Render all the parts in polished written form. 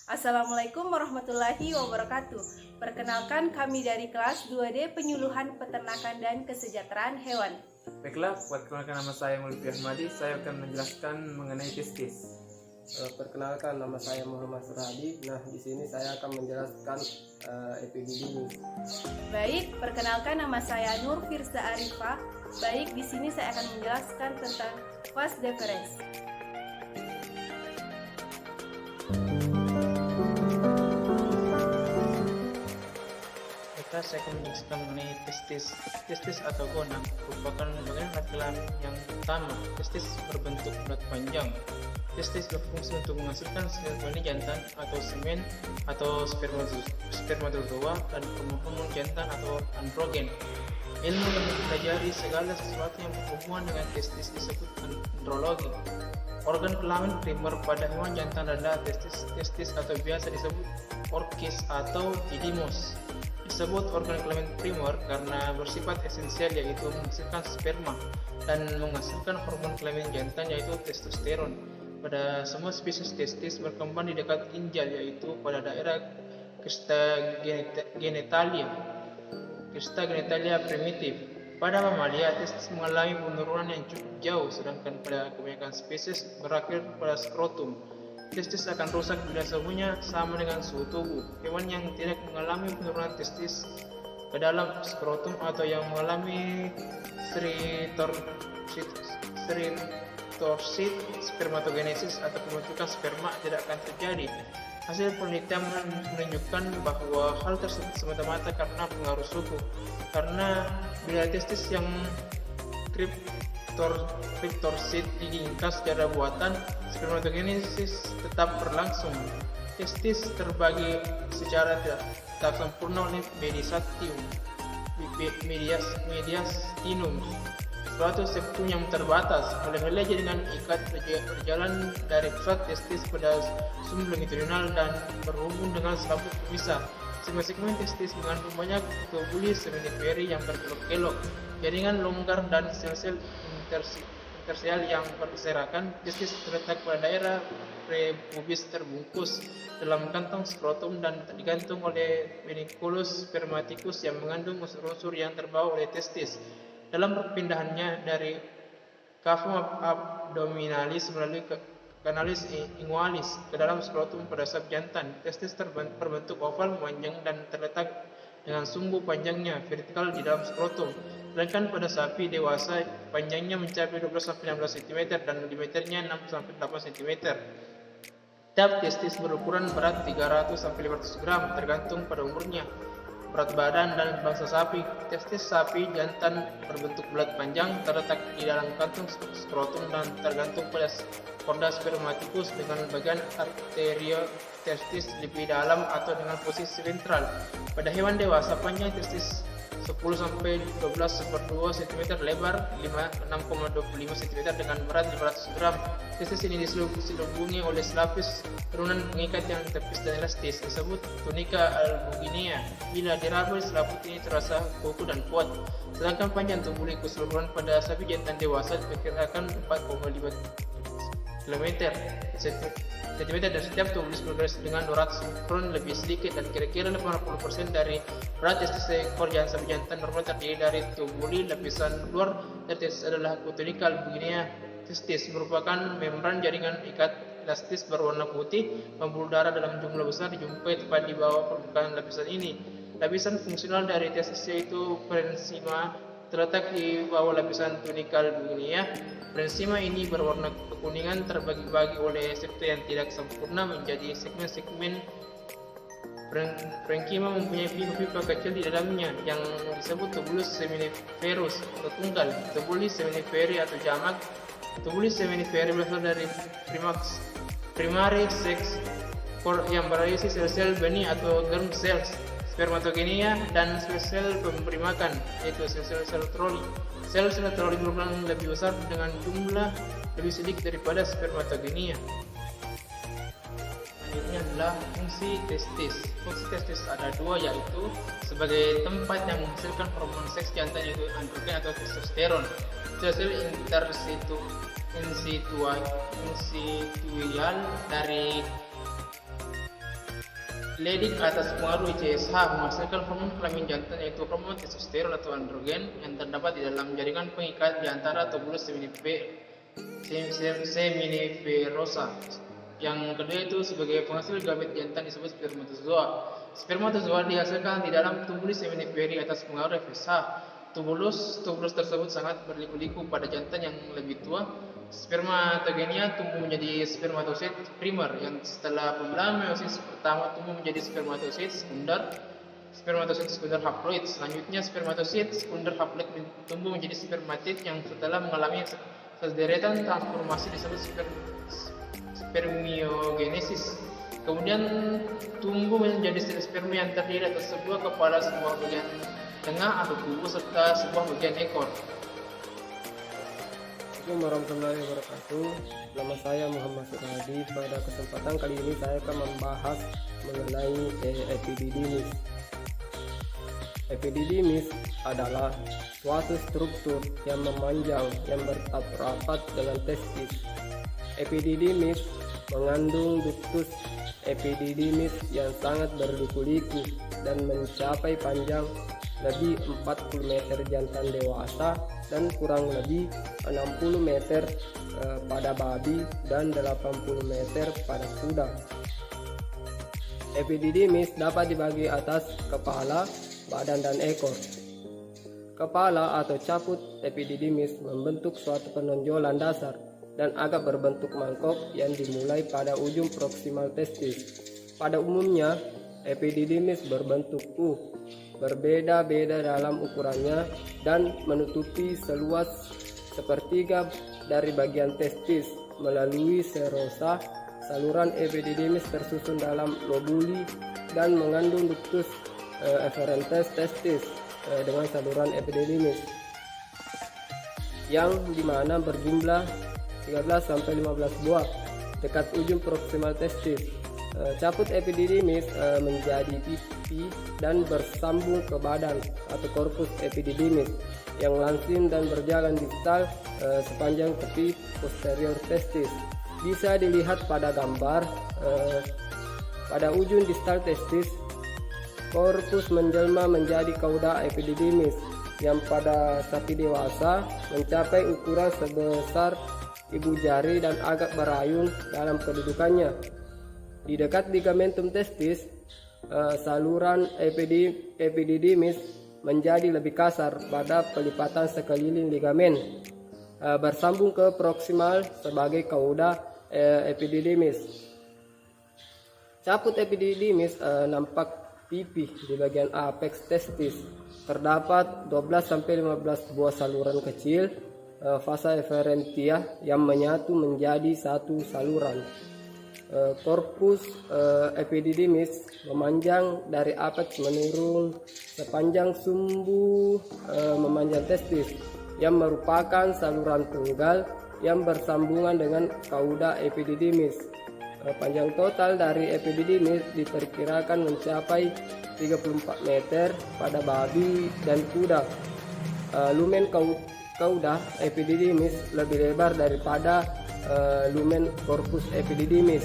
Assalamualaikum warahmatullahi wabarakatuh. Perkenalkan, kami dari kelas 2D Penyuluhan Peternakan dan Kesejahteraan Hewan. Baiklah, perkenalkan nama saya Mulki Ahmadi. Saya akan menjelaskan mengenai testis. Perkenalkan, nama saya Muhammad Suradi. Nah, di sini saya akan menjelaskan epididymis. Baik, perkenalkan nama saya Nur Firza Arifah. Baik, di sini saya akan menjelaskan tentang vas deferens. Saya akan menjelaskan mengenai testis. Testis atau gonad merupakan bagian laki-laki yang utama. Testis berbentuk bulat panjang. Testis berfungsi untuk menghasilkan sel janin jantan atau semen atau spermatozoa dan hormon jantan atau androgen. Ilmu yang mempelajari segala sesuatu yang berhubungan dengan testis disebut andrologi. Organ kelamin primer pada hewan jantan adalah testis atau biasa disebut orkis atau didymos. Disebut organ kelamin primer karena bersifat esensial, yaitu menghasilkan sperma dan menghasilkan hormon kelamin jantan yaitu testosteron. Pada semua spesies testis berkembang di dekat ginjal, yaitu pada daerah crista genitalia primitif. Pada mamalia, testis mengalami penurunan yang cukup jauh, sedangkan pada kebanyakan spesies berakhir pada skrotum. Testis akan rusak bila suhunya sama dengan suhu tubuh. Hewan yang tidak mengalami penurunan testis ke dalam skrotum atau yang mengalami stertorsid spermatogenesis atau pembentukan sperma tidak akan terjadi. Hasil penelitian menunjukkan bahwa hal tersebut semata-mata karena pengaruh suhu. Karena bila testis yang kriptorsid diingkas secara buatan, spermatogenesis tetap berlangsung. Testis terbagi secara tidak sempurna oleh mediastinum, suatu septum yang terbatas. Oleh jaringan ikat berjalan dari pusat testis pada sumbu longitudinal dan berhubung dengan selaput pemisah. Segmen testis mengandung banyak tubuli seminiferi yang berkelok-kelok, jaringan longgar dan sel-sel interstisial yang berserakan. Testis terletak pada daerah prepubis terbungkus dalam kantong skrotum dan digantung oleh ventriculus spermaticus yang mengandung unsur-unsur yang terbawa oleh testis. Dalam perpindahannya dari cavum abdominalis melalui canalis ingualis ke dalam skrotum pada sab jantan, testis berbentuk oval memanjang dan terletak dengan sumbu panjangnya vertikal di dalam skrotum. Sedangkan pada sapi dewasa, panjangnya mencapai 12-16 cm dan diameternya 6-8 cm. Tiap testis berukuran berat 300-500 gram tergantung pada umurnya, berat badan, dan bangsa sapi. Testis sapi jantan berbentuk bulat panjang, terletak di dalam kantung skrotum dan tergantung pada korda spermaticus dengan bagian arteriotestis lebih dalam atau dengan posisi ventral. Pada hewan dewasa, panjang testis 10-12 cm, lebar 6,25 cm dengan berat 500 gram. Testis ini diselubungi oleh selapis turunan pengikat yang tipis dan elastis disebut tunika albuginea. Bila diraba, selaput ini terasa kuku dan kuat. Sedangkan panjang tubuh keseluruhan pada sapi jantan dewasa diperkirakan 4,5 cm dan setiap tubuh bergerak dengan 200 mikron lebih sedikit, dan kira-kira 80% dari berat testis seekor sapi jantan normal terdiri dari tubuli. Lapisan luar dari testis adalah tunika albuginea. Testis merupakan membran jaringan ikat elastis berwarna putih. Pembuluh darah dalam jumlah besar dijumpai tepat di bawah permukaan lapisan ini. Lapisan fungsional dari testis yaitu parenchyma terletak di bawah lapisan tunika albuginea. Parenchyma ini berwarna kekuningan, terbagi-bagi oleh septa yang tidak sempurna menjadi segmen-segmen. Parenchyma mempunyai pipa-pipa kecil di dalamnya yang disebut tubulus seminiferus atau tunggal, tubulus seminiferi atau jamak. Tubulus seminiferi berasal dari primary sex core yang berisi sel-sel benih atau germ cells, spermatogenea, dan sel-sel pemberi makan, yaitu sel-sel troli. Sel-sel troli berukuran lebih besar dengan jumlah lebih sedikit daripada spermatogenea. Selanjutnya adalah fungsi testis. Fungsi testis ada dua, yaitu sebagai tempat yang menghasilkan hormon seks jantan yaitu androgen atau testosteron. Sel-sel insitual dari Ledik atas pengaruh ICSH menghasilkan hormon kelamin jantan yaitu hormon testosteron atau androgen yang terdapat di dalam jaringan pengikat di antara tubulus seminiferosa. Yang kedua itu sebagai penghasil gamet jantan disebut spermatozoa. Spermatozoa dihasilkan di dalam tubulus seminiferi atas pengaruh FSH. Tubulus tersebut sangat berliku-liku pada jantan yang lebih tua. Spermatogenia tumbuh menjadi spermatosit primer yang setelah pembelahan meiosis pertama tumbuh menjadi spermatosit sekunder haploid. Selanjutnya spermatosit sekunder haploid tumbuh menjadi spermatid yang setelah mengalami sederetan transformasi disebut spermiogenesis. Kemudian tumbuh menjadi sel sperma yang terdiri atas sebuah kepala, sebuah bagian tengah atau tubuh serta sebuah bagian ekor. Assalamualaikum warahmatullahi wabarakatuh. Nama saya Muhammad Suradi. Pada kesempatan kali ini saya akan membahas mengenai epididymis. Epididymis adalah suatu struktur yang memanjang yang bertahap rapat dengan testis. Epididymis mengandung ductus epididymis yang sangat berliku-liku dan mencapai panjang lebih 40 meter jantan dewasa dan kurang lebih 60 meter pada babi dan 80 meter pada kuda. Epididymis dapat dibagi atas kepala, badan, dan ekor. Kepala atau caput epididymis membentuk suatu penonjolan dasar dan agak berbentuk mangkok yang dimulai pada ujung proksimal testis. Pada umumnya, epididymis berbentuk U, berbeda-beda dalam ukurannya dan menutupi seluas sepertiga dari bagian testis. Melalui serosa, saluran epididymis tersusun dalam lobuli dan mengandung ductus efferentes testis dengan saluran epididymis yang dimana berjumlah 13-15 buah dekat ujung proksimal testis. Caput epididymis menjadi pipi dan bersambung ke badan atau korpus epididymis yang langsing dan berjalan distal sepanjang tepi posterior testis. Bisa dilihat pada gambar. Pada ujung distal testis, korpus menjelma menjadi kauda epididymis yang pada sapi dewasa mencapai ukuran sebesar ibu jari dan agak berayun dalam kedudukannya. Di dekat ligamentum testis, saluran epididymis menjadi lebih kasar pada pelipatan sekeliling ligamen, bersambung ke proksimal sebagai kauda epididymis. Caput epididymis nampak pipih di bagian apeks testis. Terdapat 12-15 buah saluran kecil, vasa efferentia, yang menyatu menjadi satu saluran. Korpus epididymis memanjang dari apeks menurun sepanjang sumbu memanjang testis yang merupakan saluran tunggal yang bersambungan dengan kauda epididymis. Panjang total dari epididymis diperkirakan mencapai 34 meter pada babi dan kuda. Lumen kauda epididymis lebih lebar daripada lumen korpus epididymis.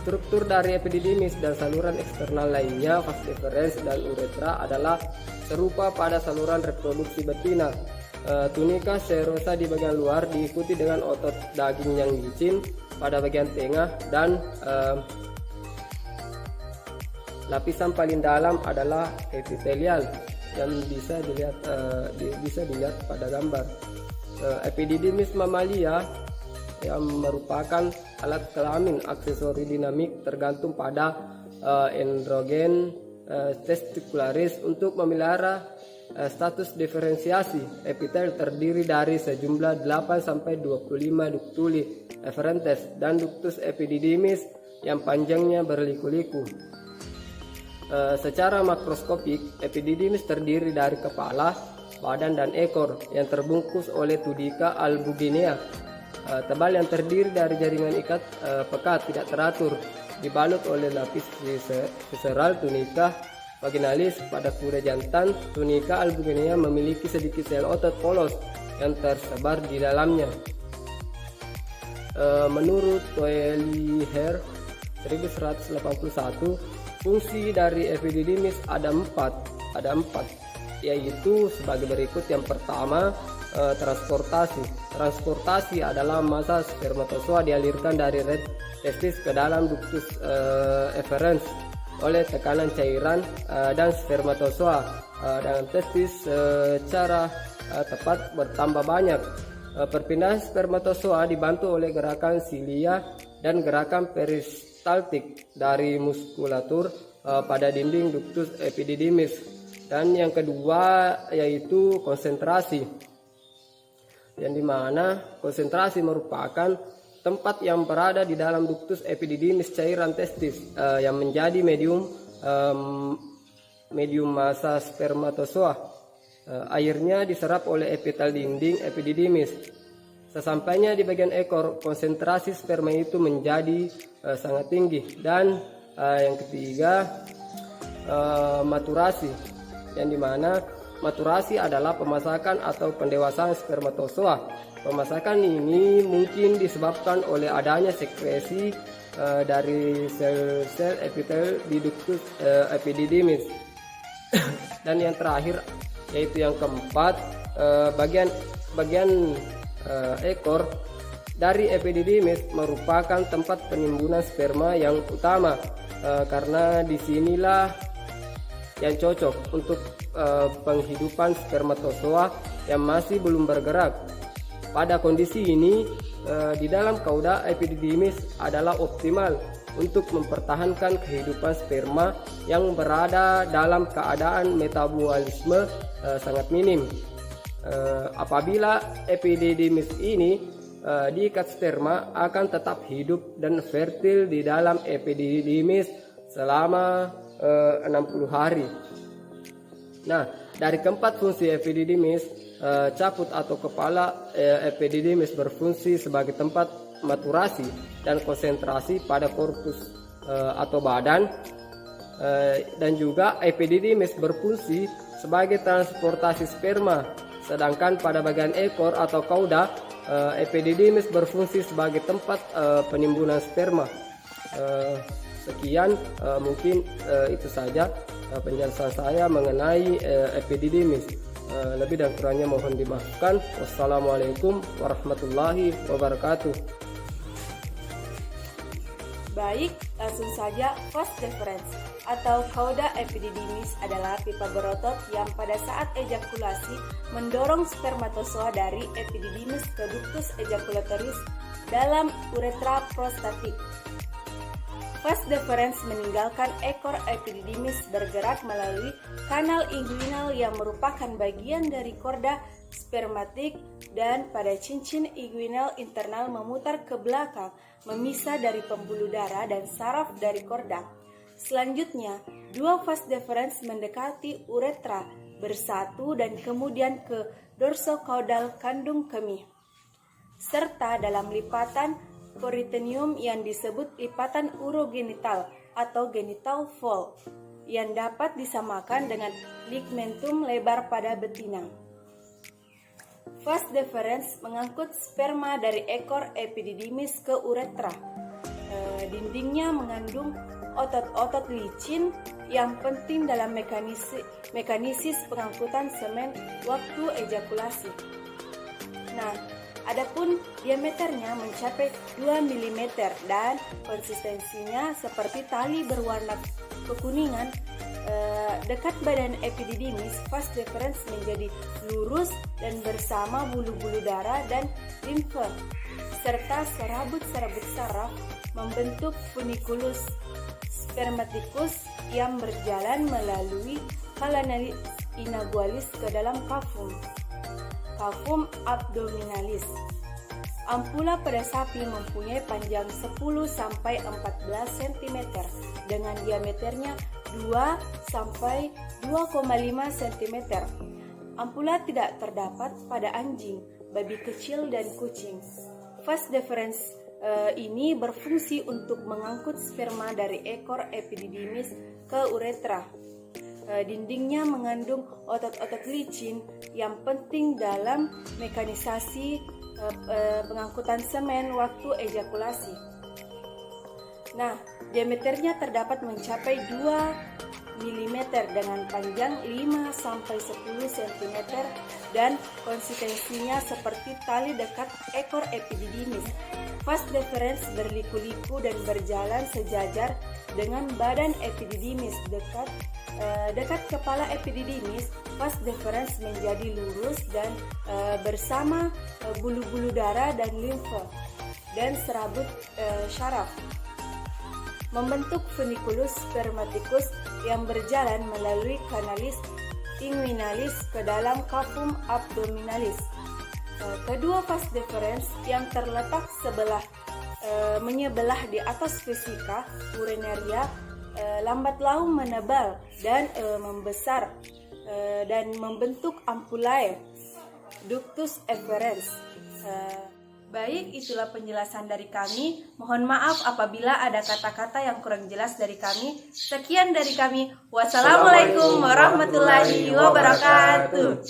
Struktur dari epididymis dan saluran eksternal lainnya, vas deferens dan uretra, adalah serupa pada saluran reproduksi betina. Tunika serosa di bagian luar diikuti dengan otot daging yang licin pada bagian tengah dan lapisan paling dalam adalah epitelial yang bisa dilihat pada gambar. Epididymis mamalia yang merupakan alat kelamin aksesori dinamik tergantung pada androgen testicularis untuk memelihara status diferensiasi. Epitel terdiri dari sejumlah 8-25 ductuli efferentes dan ductus epididymis yang panjangnya berliku-liku. Secara makroskopik, epididymis terdiri dari kepala, badan, dan ekor yang terbungkus oleh tudica albuginea tebal yang terdiri dari jaringan ikat pekat tidak teratur dibalut oleh lapis visceral tunica vaginalis. Pada kuda jantan, tunica albuginea memiliki sedikit sel otot polos yang tersebar di dalamnya. Menurut Toeliher, 1181, fungsi dari epididymis ada empat, yaitu sebagai berikut. Yang pertama, transportasi. Transportasi adalah massa spermatozoa dialirkan dari red testis ke dalam ductus efferens oleh tekanan cairan dan spermatozoa dalam testis secara tepat bertambah banyak. Perpindahan spermatozoa dibantu oleh gerakan silia dan gerakan peristaltik dari muskulatur pada dinding ductus epididymis. Dan yang kedua yaitu konsentrasi, yang dimana konsentrasi merupakan tempat yang berada di dalam ductus epididymis cairan testis yang menjadi medium massa spermatozoa. Airnya diserap oleh epitel dinding epididymis. Sesampainya di bagian ekor, konsentrasi sperma itu menjadi sangat tinggi. Dan yang ketiga, maturasi, yang dimana maturasi adalah pemasakan atau pendewasaan spermatozoa. Pemasakan ini mungkin disebabkan oleh adanya sekresi dari sel-sel epitel di ductus epididymis. Dan yang terakhir yaitu yang keempat, bagian ekor dari epididymis merupakan tempat penimbunan sperma yang utama, karena disinilah yang cocok untuk penghidupan spermatozoa yang masih belum bergerak. Pada kondisi ini, di dalam kauda epididymis adalah optimal untuk mempertahankan kehidupan sperma yang berada dalam keadaan metabolisme sangat minim. Apabila epididymis ini diikat, sperma akan tetap hidup dan fertil di dalam epididymis selama 60 hari. Nah, dari keempat fungsi epididymis, caput atau kepala epididymis berfungsi sebagai tempat maturasi dan konsentrasi pada korpus atau badan, dan juga epididymis berfungsi sebagai transportasi sperma. Sedangkan pada bagian ekor atau kauda, epididymis berfungsi sebagai tempat penimbunan sperma. Sekian mungkin itu saja penjelasan saya mengenai epididymis. Lebih dan kurangnya mohon dimaafkan. Wassalamualaikum warahmatullahi wabarakatuh. Baik, langsung saja. Vas deferens atau cauda epididymis adalah pipa berotot yang pada saat ejakulasi mendorong spermatozoa dari epididymis ke ductus ejaculatorius dalam uretra prostatik. Vas deferens meninggalkan ekor epididymis bergerak melalui kanal inguinal yang merupakan bagian dari korda spermatik, dan pada cincin inguinal internal memutar ke belakang, memisah dari pembuluh darah dan saraf dari korda. Selanjutnya, dua vas deferens mendekati uretra, bersatu dan kemudian ke dorsocaudal kandung kemih, serta dalam lipatan peritoneum yang disebut lipatan urogenital atau genital fold, yang dapat disamakan dengan ligamentum lebar pada betina. Vas deferens mengangkut sperma dari ekor epididymis ke uretra. Dindingnya mengandung otot-otot licin yang penting dalam mekanisis pengangkutan semen waktu ejakulasi. Nah, adapun diameternya mencapai 2 mm dan konsistensinya seperti tali berwarna kekuningan. Dekat badan epididymis, vas deferens menjadi lurus dan bersama bulu-bulu darah dan limfe serta serabut-serabut saraf membentuk funiculus spermaticus yang berjalan melalui canalis inagualis ke dalam cavum abdominalis. Ampula pada sapi mempunyai panjang 10-14 cm dengan diameternya 2-2,5 cm. Ampula tidak terdapat pada anjing, babi kecil dan kucing. Vas deferens ini berfungsi untuk mengangkut sperma dari ekor epididymis ke uretra. Dindingnya mengandung otot-otot licin yang penting dalam mekanisasi pengangkutan semen waktu ejakulasi. Nah, diameternya terdapat mencapai 2 mm dengan panjang 5-10 cm dan konsistensinya seperti tali dekat ekor epididymis. Vas deferens berliku-liku dan berjalan sejajar dengan badan epididymis. Dekat kepala epididymis, vas deferens menjadi lurus dan bersama bulu-bulu darah dan limfa dan serabut syaraf, membentuk funiculus spermaticus yang berjalan melalui kanalis inguinalis ke dalam cavum abdominalis. Kedua vas deferens yang terletak menyebelah di atas vesika urinaria lambat laun menebal dan membesar dan membentuk ampulae ductus efferens. Baik, itulah penjelasan dari kami. Mohon maaf apabila ada kata-kata yang kurang jelas dari kami. Sekian dari kami. Wassalamualaikum warahmatullahi wabarakatuh.